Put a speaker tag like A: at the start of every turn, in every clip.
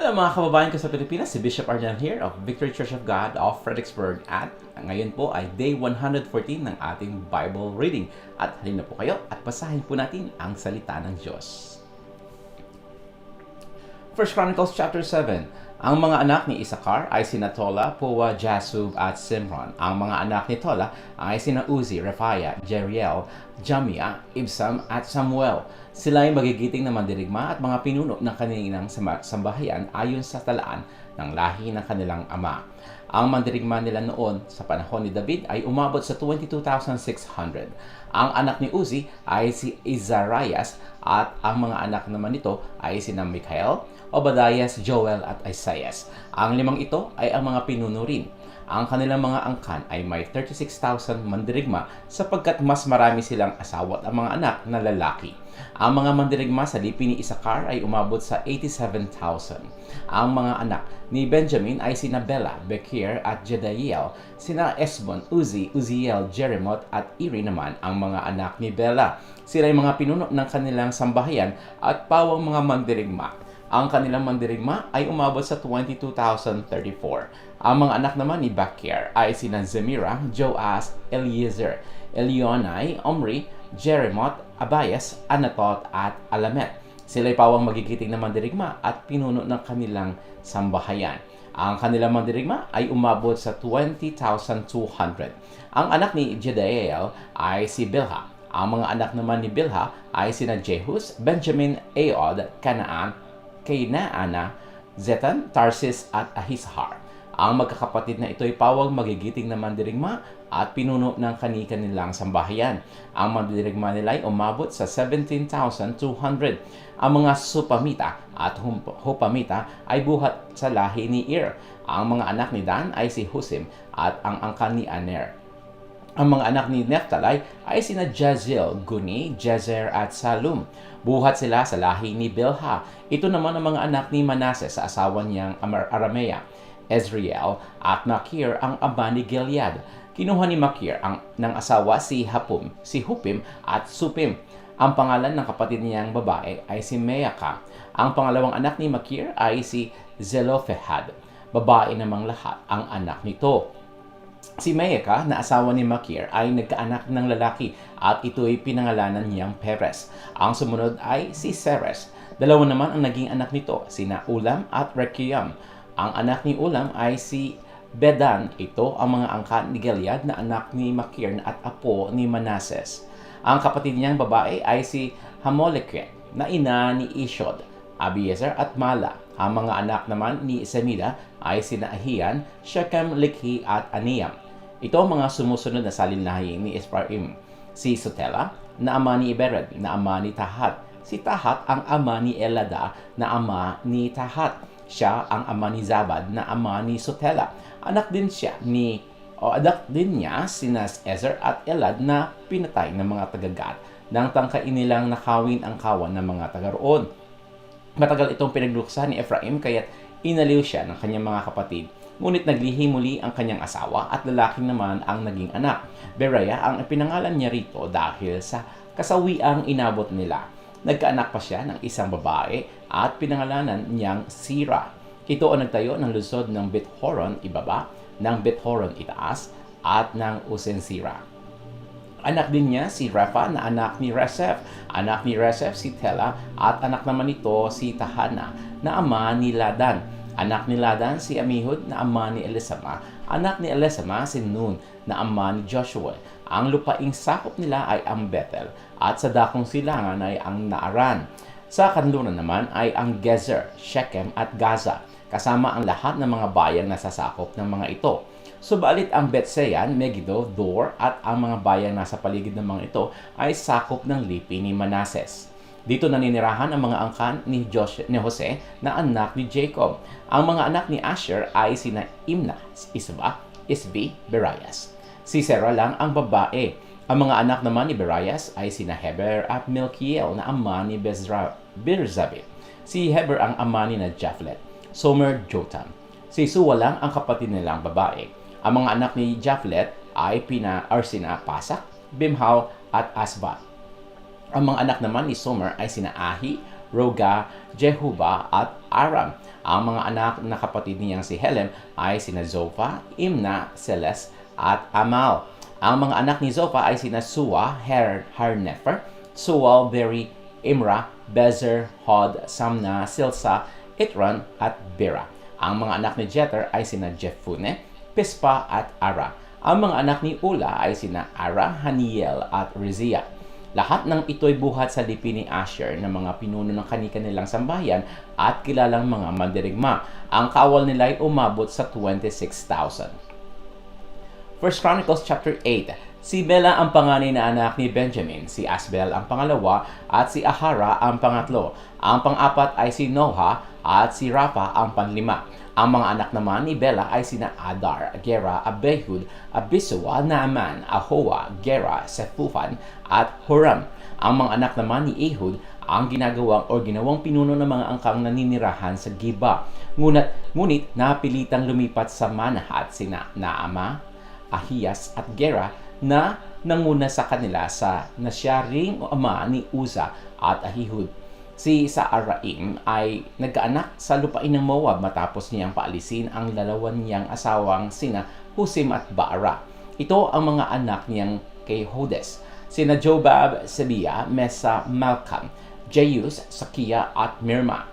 A: Hello mga kababayan ko sa Pilipinas, si Bishop Arjan here of Victory Church of God of Fredericksburg at ngayon po ay day 114 ng ating Bible reading at halina po kayo at basahin po natin ang salita ng Diyos. 1 Chronicles chapter 7. Ang mga anak ni Isakar ay sina Tola, Puwa, Jasub at Simron. Ang mga anak ni Tola ay sina Uzi, Rephaiah, Jeriel, Jamia, Ibsam at Samuel. Sila ay magigiting na mandirigma at mga pinuno ng kanilang sambahayan ayon sa talaan ng lahi ng kanilang ama. Ang mandirigma nila noon sa panahon ni David ay umabot sa 22,600. Ang anak ni Uzi ay si Izarias at ang mga anak naman nito ay sina Michael, Obadias, Joel at Isaias. Ang limang ito ay ang mga pinuno rin. Ang kanilang mga angkan ay may 36,000 mandirigma sapagkat mas marami silang asawa at ang mga anak na lalaki. Ang mga mandirigma sa lipi ni Isakar ay umabot sa 87,000. Ang mga anak ni Benjamin ay sina Bela, Bekir at Jedaiel, sina Esbon, Uzi, Uziel, Jerimoth at Iri naman ang mga anak ni Bela. Sila ay mga pinuno ng kanilang sambahayan at pawang mga mandirigma. Ang kanilang mandirigma ay umabot sa 22,034. Ang mga anak naman ni Bakir ay sina Zemira, Joas, Eliezer, Elionai, Omri, Jerimoth, Abias, Anatot at Alamet. Sila'y pawang magigiting na mandirigma at pinuno ng kanilang sambahayan. Ang kanilang mandirigma ay umabot sa 20,200. Ang anak ni Jedaiel ay si Bilha. Ang mga anak naman ni Bilha ay sina Jehus, Benjamin, Aod, Canaan, Kainaana, Zetan, Tarsis at Ahishar. Ang magkakapatid na ito ay pawang magigiting na mandirigma at pinuno ng kanilang sambahayan. Ang mandirigma nila ay umabot sa 17,200. Ang mga Supamita at Hupamita ay buhat sa lahi ni Ir. Ang mga anak ni Dan ay si Husim at ang angkan ni Aner. Ang mga anak ni Nephtali ay sina Jazil, Guni, Jezer at Salum. Buhat sila sa lahi ni Bilha. Ito naman ang mga anak ni Manases sa asawa niyang Aramea, Ezriel at Makir ang ama ni Gilead. Kinuha ni Makir ng asawa si Hupim at Supim. Ang pangalan ng kapatid niyang babae ay si Meaka. Ang pangalawang anak ni Makir ay si Zelophehad. Babae namang lahat ang anak nito. Si Meaka na asawa ni Makir ay nagkaanak ng lalaki at ito'y pinangalanan niyang Perez. Ang sumunod ay si Seres. Dalawa naman ang naging anak nito, sina Ulam at Rekiam. Ang anak ni Ulam ay si Bedan. Ito ang mga angkan ni Gilead na anak ni Makir at apo ni Manases. Ang kapatid niyang babae ay si Hamoleket na ina ni Ishod, Abiezer at Mala. Ang mga anak naman ni Semida ay sina Ahian, Shechem, Likhi at Aniam. Ito ang mga sumusunod na salinlahi ni Ephraim. Si Sutela na ama ni Ibered na ama ni Tahat. Si Tahat ang ama ni Elada na ama ni Tahat. Siya ang ama ni Zabad na ama ni Sutela. Anak din niya sina Ezer at Elad na pinatay ng mga taga-Gad nang tangkain nilang nakawin ang kawan ng mga taga-roon. Matagal itong pinagluksa ni Ephraim kaya't inaliw siya ng kanyang mga kapatid. Ngunit naglihi muli ang kanyang asawa at lalaki naman ang naging anak. Beriah ang pinangalan niya rito dahil sa kasawiang inabot nila. Nagkaanak pa siya ng isang babae at pinangalanan niyang Sira. Ito ang nagtayo ng lungsod ng Beth-horon ibaba, ng Beth-horon itaas, at ng Usensira. Anak din niya si Rapha na anak ni Resef. Anak ni Resef si Tela at anak naman nito si Tahana na ama ni Ladan. Anak ni Ladan si Amihud na ama ni Elisama. Anak ni Elisama si Nun na ama ni Joshua. Ang lupaing sakop nila ay ang Bethel at sa dakong silangan ay ang Naaran. Sa kanluran naman ay ang Gezer, Shechem at Gaza kasama ang lahat ng mga bayang nasasakop ng mga ito. Subalit ang Bethsean, Megiddo, Dor at ang mga bayang nasa paligid ng mga ito ay sakop ng lipi ni Manases. Dito naninirahan ang mga angkan ni Jose na anak ni Jacob. Ang mga anak ni Asher ay sina Imna, Isba, Isbi, Berias. Si Sarah lang ang babae. Ang mga anak naman ni Berias ay sina Heber at Milkiel na ama ni Birzabit. Si Heber ang ama ni Japhlet, Somer, Jotam. Si Suwa lang ang kapatid nilang babae. Ang mga anak ni Japhlet ay sina Pasak, Bimhal at Asbat. Ang mga anak naman ni Somer ay sina Ahi, Roga, Jehuba at Aram. Ang mga anak na kapatid niyang si Helem ay sina Zophah, Imna, Seles at Amal. Ang mga anak ni Zophah ay sina Suah, Harnefer, Sual, Beri, Imra, Bezer, Hod, Samna, Silsa, Itran at Bera. Ang mga anak ni Jether ay sina Jephune, Pispa at Ara. Ang mga anak ni Ula ay sina Ara, Haniel at Rizia. Lahat ng ito'y buhat sa lipi ni Asher ng mga pinuno ng kani-kanilang sambahayan at kilalang mga mandirigma. Ang kawal nila ay umabot sa 26,000. 1 Chronicles chapter 8. Si Bela ang panganay na anak ni Benjamin, si Asbel ang pangalawa at si Ahara ang pangatlo. Ang pang-apat ay si Noha at si Rapha ang panlima. Ang mga anak naman ni Bela ay sina Adar, Gera, Abehud, Abisua, Naaman, Ahoa, Gera, Sepufan, at Huram. Ang mga anak naman ni Ehud ang ginawang pinuno ng mga angkang naninirahan sa Giba. Ngunit napilitang lumipat sa Manahat sina Naama, Ahiyas at Gera na nanguna sa kanila sa nasyaring ama ni Uza at Ahihud. Si Saaraim ay nagkaanak sa lupain ng Moab matapos niyang paalisin ang dalawan niyang asawang sina Husim at Baara. Ito ang mga anak niyang kay Hodes, sina Jobab, Sebia, Mesa, Malkam, Jeus, Sakia at Mirma.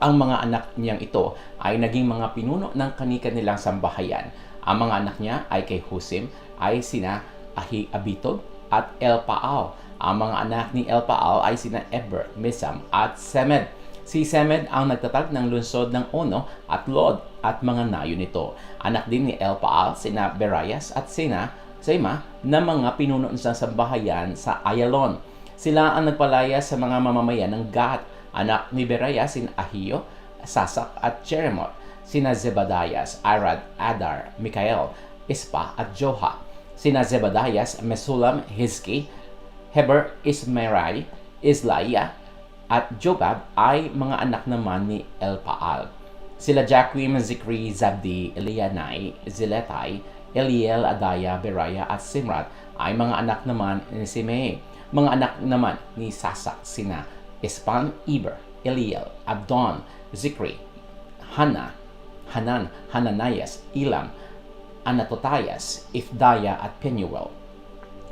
A: Ang mga anak niyang ito ay naging mga pinuno ng kani-kanilang sambahayan. Ang mga anak niya ay kay Husim ay sina Abitog at Elpaal. Ang mga anak ni Elpaal ay sina Eber, Misam at Semed. Si Semed ang nagtatag ng lungsod ng Ono at Lod at mga nayo nito. Anak din ni Elpaal sina Berayas at sina Sema na mga pinuno ng sambahayan sa Ayalon. Sila ang nagpalaya sa mga mamamayan ng Gat. Anak ni Berayas sina Ahio, Sasak at Jeremot. Sina Zebadias, Arad, Adar, Mikael, Ispa at Joha. Sina Zebadias, Mesulam, Hizki, Heber, Ismerai, Islaiah, at Jobab ay mga anak naman ni Elpaal. Sila Jaquim, Zikri, Zabdi, Elianai, Ziletai, Eliel, Adaya, Beraya at Simrat ay mga anak naman ni Simei. Mga anak naman ni Sasak sina Ispan, Eber, Eliel, Abdon, Zikri, Hanan, Hananias, Ilam, Anatotayas, Ifdaya at Penuel.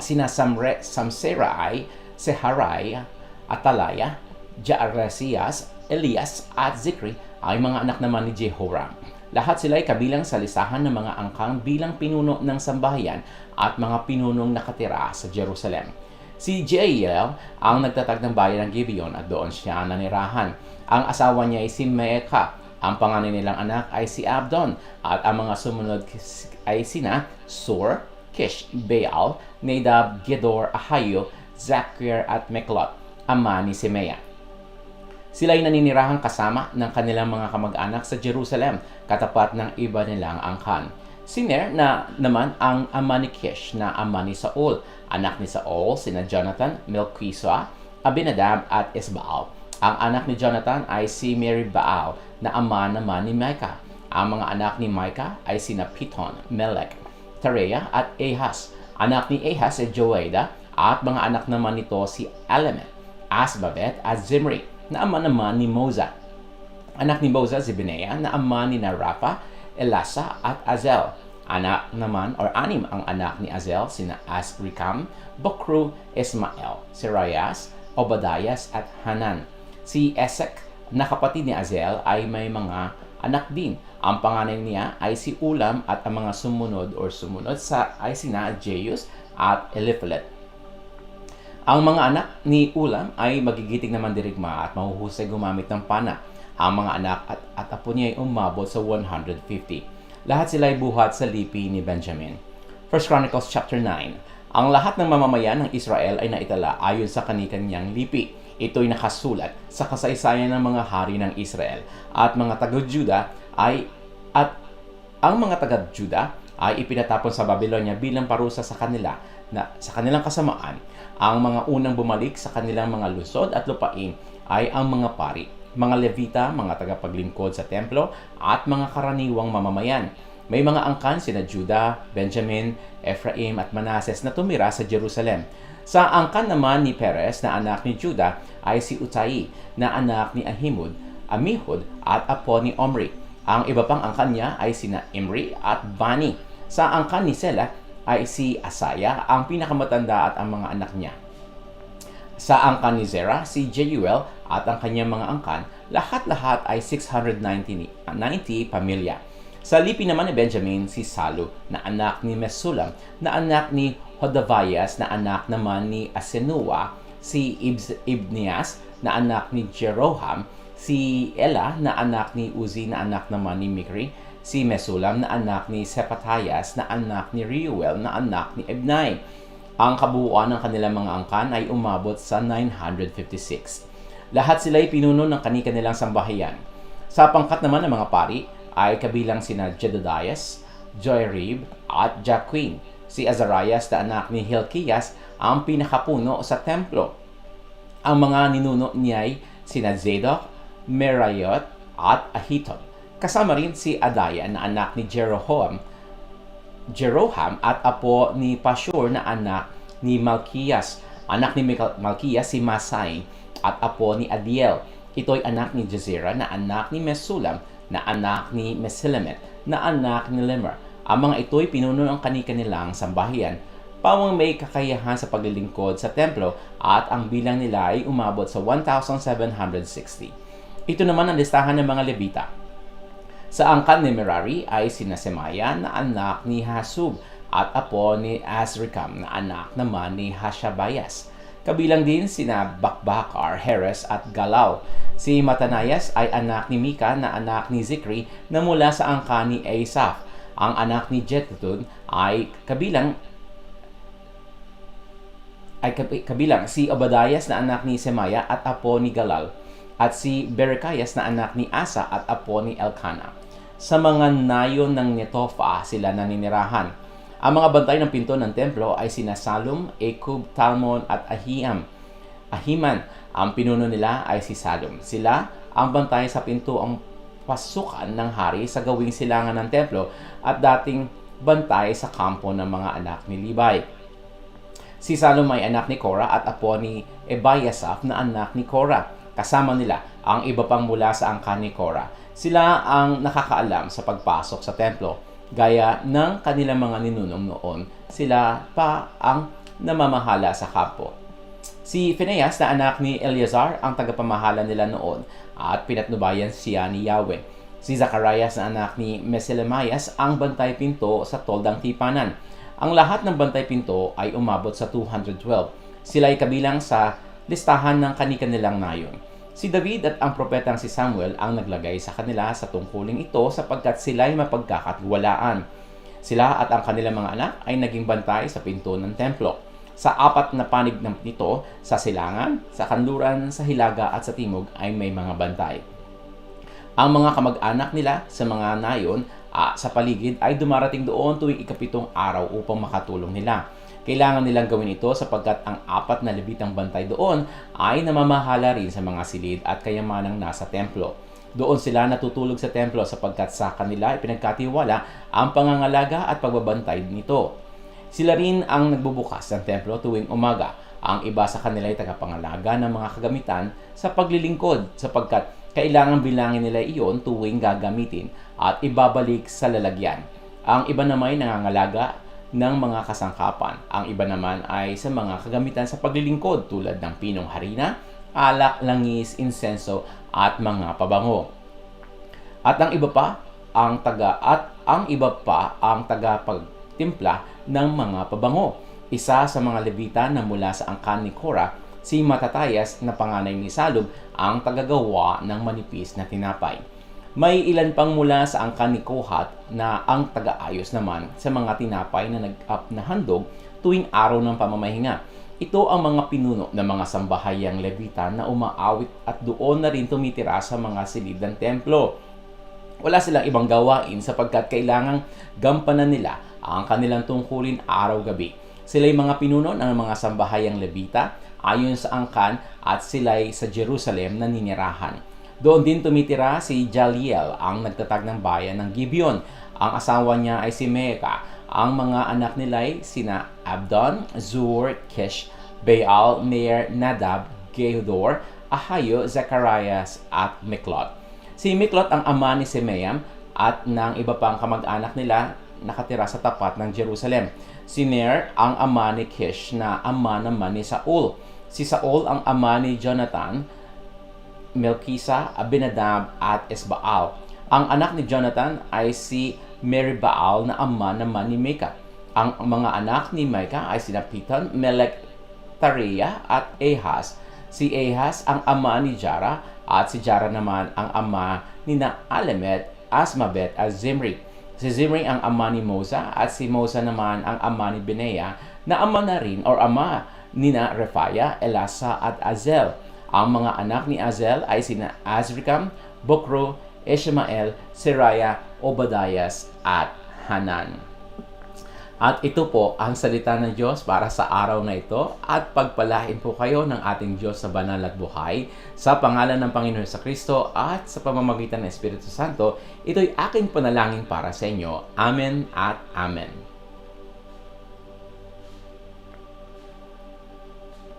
A: Sina Samserai, Seharai, Atalaya, Jaaresias, Elias at Zikri ay mga anak naman ni Jehoram. Lahat sila ay kabilang sa listahan ng mga angkang bilang pinuno ng sambahayan at mga pinunong nakatira sa Jerusalem. Si Jeiel ang nagtatag ng bayan ng Gibeon at doon siya nanirahan. Ang asawa niya ay si Meeka. Ang panganay nilang anak ay si Abdon at ang mga sumunod ay sina Sur, Kish, Baal, Nadab, Gedor, Ahayo, Zachir at Meklot, ama ni Simea. Sila ay naninirahang kasama ng kanilang mga kamag-anak sa Jerusalem, katapat ng iba nilang angkan. Si Ner na naman ang ama ni Kish na ama ni Saul. Anak ni Saul, sina Jonathan, Melchisa, Abinadab at Isbaal. Ang anak ni Jonathan ay si Meribaal na ama naman ni Micah. Ang mga anak ni Micah ay sina Piton, Melech, Tareya at Ahaz. Anak ni Ahaz ay Joeda at mga anak naman nito si Alemet, Asbabet at Zimri na ama naman ni Moza. Anak ni Moza si Binea na ama ni Rapha, Elasa at Azel. Anak naman anim ang anak ni Azel sina Asrikam, Bokru, Ismael, Sirayas, Obadias at Hanan. Si Esek na kapatid ni Azel ay may mga anak din. Ang panganay niya ay si Ulam at ang mga sumunod sa ay sina Jeus at Eliphalet. Ang mga anak ni Ulam ay magigiting na mandirigma at mahuhusay gumamit ng pana. Ang mga anak at apo niya ay umabot sa 150. Lahat sila ay buhat sa lipi ni Benjamin. 1 Chronicles chapter 9. Ang lahat ng mamamayan ng Israel ay naitala ayon sa kani-kanyang lipi. Ito'y nakasulat sa kasaysayan ng mga hari ng Israel at mga taga-Juda ang mga taga-Juda ay ipinatapon sa Babylonia bilang parusa sa kanilang kasamaan. Ang mga unang bumalik sa kanilang mga lungsod at lupain ay ang mga pari, mga Levita, mga tagapaglingkod sa templo at mga karaniwang mamamayan. May mga angkan sina Juda, Benjamin, Ephraim at Manases na tumira sa Jerusalem. Sa angkan naman ni Perez na anak ni Judah ay si Utai na anak ni Amihud at apo ni Omri. Ang iba pang angkan niya ay sina Imri at Bani. Sa angkan ni Sela ay si Asaya ang pinakamatanda at ang mga anak niya. Sa angkan ni Zerah, si Jeuel at ang kanyang mga angkan, lahat-lahat ay 690 pamilya. Sa lipi naman ni Benjamin, si Salu na anak ni Mesulam, na anak ni Hodavias na anak naman ni Asenua, si Ibnias na anak ni Jeroham, si Ela na anak ni Uzi na anak naman ni Mikri, si Mesulam na anak ni Sephathias na anak ni Reuel na anak ni Ibnai. Ang kabuuan ng kanilang mga angkan ay umabot sa 956. Lahat sila ay pinuno ng kani-kanilang sambahayan. Sa pangkat naman ng mga pari ay kabilang sina Jededias, Joyrib at Jaquin. Si Azarias na anak ni Hilkias ang pinakapuno sa templo. Ang mga ninuno niya ay sina Zadok, Merayot at Ahitub. Kasama rin si Adaya na anak ni Jeroham at apo ni Pashur na anak ni Malkiyas. Anak ni Malkiyas si Masai at apo ni Adiel. Ito'y anak ni Jezera na anak ni Mesulam na anak ni Mesilemet na anak ni Limer. Ang mga ito'y pinuno ng kani-kanilang sambahayan pawang may kakayahan sa paglilingkod sa templo at ang bilang nila ay umabot sa 1,760. Ito naman ang listahan ng mga Levita. Sa angkan ni Merari ay sina Semaya na anak ni Hasub at apo ni Azrikam na anak naman ni Hashabayas. Kabilang din sina Bakbakar, Heres at Galaw. Si Matanayas ay anak ni Mika na anak ni Zikri na mula sa angkan ni Asaph. Ang anak ni Jeduthun ay kabilang si Obadias na anak ni Semaya at apo ni Galal, at si Berekias na anak ni Asa at apo ni Elkanah. Sa mga nayon ng Netofa sila naninirahan. Ang mga bantay ng pinto ng templo ay sina Salum, Akub, Talmon at Ahiman. Ang pinuno nila ay si Salum. Sila ang bantay sa pinto ang pasukan ng hari sa gawing silangan ng templo at dating bantay sa kampo ng mga anak ni Libay. Si Salum ay anak ni Korah at apo ni Ebiasaph na anak ni Korah. Kasama nila ang iba pang mula sa angkan ni Korah. Sila ang nakakaalam sa pagpasok sa templo. Gaya ng kanilang mga ninunong noon, sila pa ang namamahala sa kampo. Si Phinehas na anak ni Eleazar ang tagapamahala nila noon at pinatnubayan siya ni Yahweh. Si Zacharias na anak ni Meselemias ang bantay pinto sa toldang tipanan. Ang lahat ng bantay pinto ay umabot sa 212. Sila ay kabilang sa listahan ng kani-kanilang nayon. Si David at ang propetang si Samuel ang naglagay sa kanila sa tungkuling ito sapagkat sila'y mapagkakatiwalaan. Sila at ang kanilang mga anak ay naging bantay sa pinto ng templo. Sa apat na panig nito, sa silangan, sa kanluran, sa hilaga at sa timog ay may mga bantay. Ang mga kamag-anak nila sa mga nayon sa paligid ay dumarating doon tuwing ikapitong araw upang makatulong nila. Kailangan nilang gawin ito sapagkat ang apat na Levitang bantay doon ay namamahala rin sa mga silid at kayamanang nasa templo. Doon sila natutulog sa templo sapagkat sa kanila ay pinagkatiwala ang pangangalaga at pagbabantay nito. Sila rin ang nagbubukas ng templo tuwing umaga. Ang iba sa kanila ay tagapangalaga ng mga kagamitan sa paglilingkod sapagkat kailangan bilangin nila iyon tuwing gagamitin at ibabalik sa lalagyan. Ang iba naman ay nangangalaga ng mga kasangkapan. Ang iba naman ay sa mga kagamitan sa paglilingkod tulad ng pinong harina, alak, langis, insenso at mga pabango. At ang iba pa ang tagapagtimpla ng mga pabango. Isa sa mga Levita na mula sa angkan ni Korah, si Matatayas na panganay ni Salum ang tagagawa ng manipis na tinapay. May ilan pang mula sa angkan ni Kohat na ang taga-ayos naman sa mga tinapay na nag-up na handog tuwing araw ng pamamahinga. Ito ang mga pinuno ng mga sambahayang Levita na umaawit at doon na rin tumitira sa mga silid ng templo. Wala silang ibang gawain sapagkat kailangang gampanan nila ang kanilang tungkulin araw-gabi. Sila'y mga pinuno ng mga sambahayang Levita ayon sa angkan at sila'y sa Jerusalem na ninirahan. Doon din tumitira si Jaliel, ang nagtatag ng bayan ng Gibeon. Ang asawa niya ay si Mecca. Ang mga anak nila ay sina Abdon, Zur, Kish, Baal, Ner, Nadab, Gehudor, Ahayo, Zacharias, at Miklot. Si Miklot ang ama ni Simeam at ng iba pang kamag-anak nila nakatira sa tapat ng Jerusalem. Si Ner ang ama ni Kish na ama naman ni Saul. Si Saul ang ama ni Jonathan, Melkisa, Abinadab, at Esbaal. Ang anak ni Jonathan ay si Meribaal na ama naman ni Micah. Ang mga anak ni Micah ay sina Piton, Melech, Tareya, at Ahaz. Si Ahaz ang ama ni Jara at si Jara naman ang ama ni Alemet, Asmabet, at Zimri. Si Zimri ang ama ni Mosa at si Mosa naman ang ama ni Benea na ama na rin or ama ni Refaya, Elasa, at Azel. Ang mga anak ni Azel ay sina Azrikam, Bukro, Ishmael, Seraya, Obadias, at Hanan. At ito po ang salita ng Diyos para sa araw na ito at pagpalain po kayo ng ating Diyos sa banal at buhay sa pangalan ng Panginoon sa Kristo at sa pamamagitan ng Espiritu Santo. Ito'y aking panalangin para sa inyo. Amen at Amen.